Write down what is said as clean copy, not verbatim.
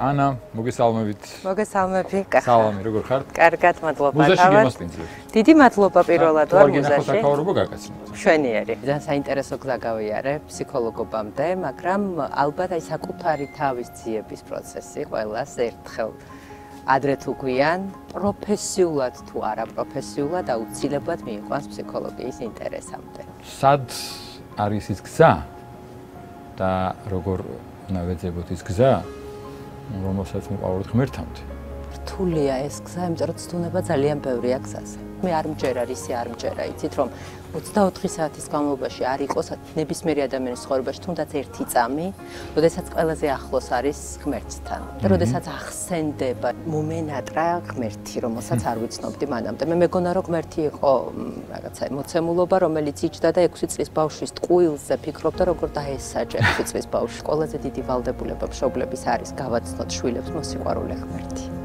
ანა, მოგესალმებით. მოგესალმებით. სალამი, როგორ ხართ? კარგად, მადლობა. მუზაში გემოსტინძებ. დიდი მადლობა პირველად ვარ მუზაში. საკავრობა გაკაცნოთ. მშვენიერი. ძალიან საინტერესო გზა გავიარე ფსიქოლოგობამდე, მაგრამ ალბათ აი საკუთარი თავის ძიების პროცესი ყველას ერთხელ ადრე თუ გვიან პროფესიულად თუ არა პროფესიულად აუცილებლად მიიყვანს ფსიქოლოგიის ინტერესამდე. სად არის ის გზა და როგორ უნდა ვეძებოთ ის გზა, რომელსაც მოვყავართ ღმერთამდე? რთულია ეს გზა, იმიტომ რომ ცდუნება ძალიან ბევრია გზაზე. მე არ მჯერა, რისი არ მჯერა, იცით რომ 24 საათის განმავლობაში არ იყოს ნებისმიერი ადამიანის ცხოვრებაში თუნდაც ერთი წამი, როდესაც ყველაზე ახლოს არის ღმერთთან. და როდესაც ახსენდება მომენატრა ღმერთი, რომელსაც არ ვიცნობდი მანამდე. მე მეგონა რომ ღმერთი იყო რაღაცა მოცემულობა, რომელიც იჯდა და 6 წლის ბავშვის ტყუილზე ფიქრობდა, როგორ დაესაჯა 6 წლის ბავშვი. ყველაზე დიდი ვალდებულება მშობლების არის გავაცნოთ შვილებს მოსიყვარულე ღმერთი.